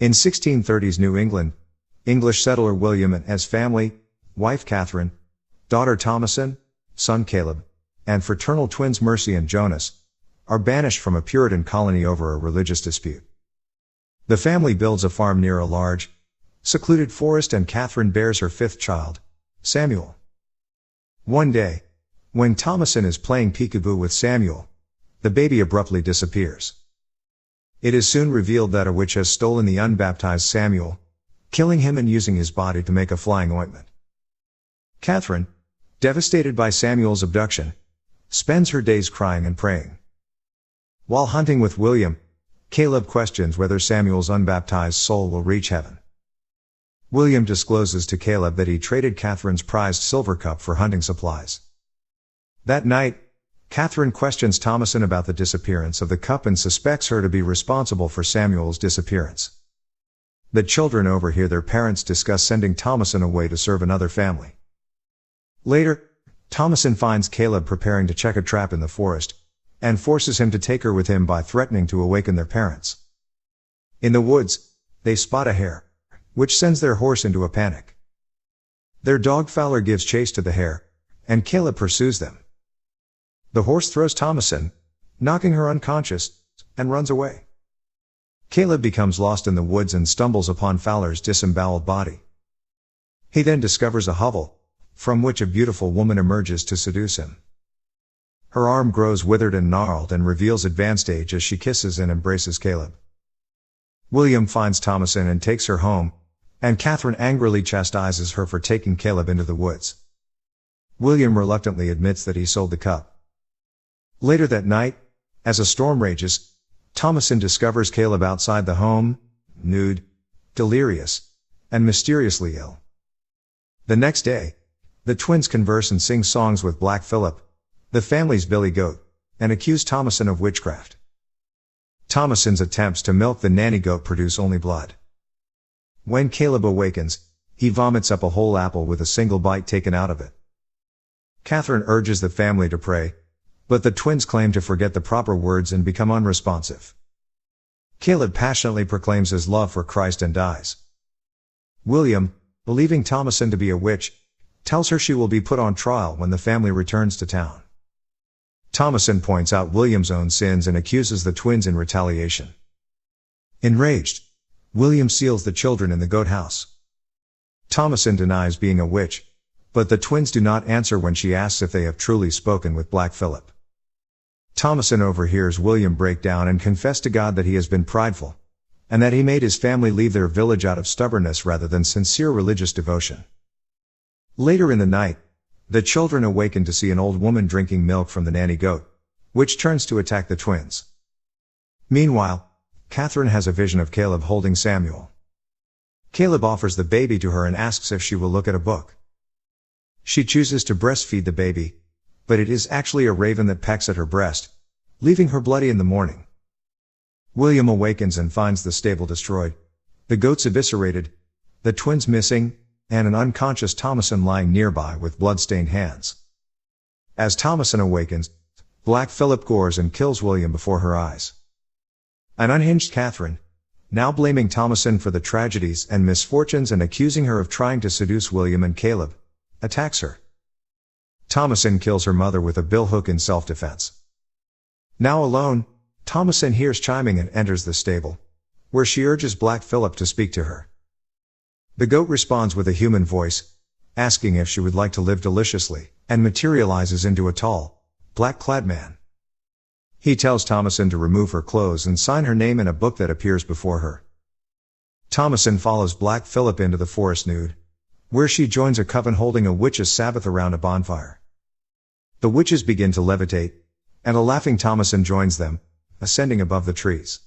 In 1630s New England, English settler William and his family, wife Catherine, daughter Thomasin, son Caleb, and fraternal twins Mercy and Jonas, are banished from a Puritan colony over a religious dispute. The family builds a farm near a large, secluded forest, and Catherine bears her fifth child, Samuel. One day, when Thomasin is playing peekaboo with Samuel, the baby abruptly disappears. It is soon revealed that a witch has stolen the unbaptized Samuel, killing him and using his body to make a flying ointment. Catherine, devastated by Samuel's abduction, spends her days crying and praying. While hunting with William, Caleb questions whether Samuel's unbaptized soul will reach heaven. William discloses to Caleb that he traded Catherine's prized silver cup for hunting supplies. That night, Catherine questions Thomasin about the disappearance of the cup and suspects her to be responsible for Samuel's disappearance. The children overhear their parents discuss sending Thomasin away to serve another family. Later, Thomasin finds Caleb preparing to check a trap in the forest, and forces him to take her with him by threatening to awaken their parents. In the woods, they spot a hare, which sends their horse into a panic. Their dog Fowler gives chase to the hare, and Caleb pursues them. The horse throws Thomasin, knocking her unconscious, and runs away. Caleb becomes lost in the woods and stumbles upon Fowler's disemboweled body. He then discovers a hovel, from which a beautiful woman emerges to seduce him. Her arm grows withered and gnarled and reveals advanced age as she kisses and embraces Caleb. William finds Thomasin and takes her home, and Catherine angrily chastises her for taking Caleb into the woods. William reluctantly admits that he sold the cup. Later that night, as a storm rages, Thomasin discovers Caleb outside the home, nude, delirious, and mysteriously ill. The next day, the twins converse and sing songs with Black Phillip, the family's billy goat, and accuse Thomasin of witchcraft. Thomasin's attempts to milk the nanny goat produce only blood. When Caleb awakens, he vomits up a whole apple with a single bite taken out of it. Catherine urges the family to pray, but the twins claim to forget the proper words and become unresponsive. Caleb passionately proclaims his love for Christ and dies. William, believing Thomasin to be a witch, tells her she will be put on trial when the family returns to town. Thomasin points out William's own sins and accuses the twins in retaliation. Enraged, William seals the children in the goat house. Thomasin denies being a witch, but the twins do not answer when she asks if they have truly spoken with Black Phillip. Thomasin overhears William break down and confess to God that he has been prideful, and that he made his family leave their village out of stubbornness rather than sincere religious devotion. Later in the night, the children awaken to see an old woman drinking milk from the nanny goat, which turns to attack the twins. Meanwhile, Catherine has a vision of Caleb holding Samuel. Caleb offers the baby to her and asks if she will look at a book. She chooses to breastfeed the baby, but it is actually a raven that pecks at her breast, leaving her bloody in the morning. William awakens and finds the stable destroyed, the goats eviscerated, the twins missing, and an unconscious Thomasin lying nearby with blood-stained hands. As Thomasin awakens, Black Phillip gores and kills William before her eyes. An unhinged Catherine, now blaming Thomasin for the tragedies and misfortunes and accusing her of trying to seduce William and Caleb, attacks her. Thomasin kills her mother with a billhook in self-defense. Now alone, Thomasin hears chiming and enters the stable, where she urges Black Phillip to speak to her. The goat responds with a human voice, asking if she would like to live deliciously, and materializes into a tall, black-clad man. He tells Thomasin to remove her clothes and sign her name in a book that appears before her. Thomasin follows Black Phillip into the forest nude, where she joins a coven holding a witches' sabbath around a bonfire. The witches begin to levitate, and a laughing Thomasin joins them, ascending above the trees.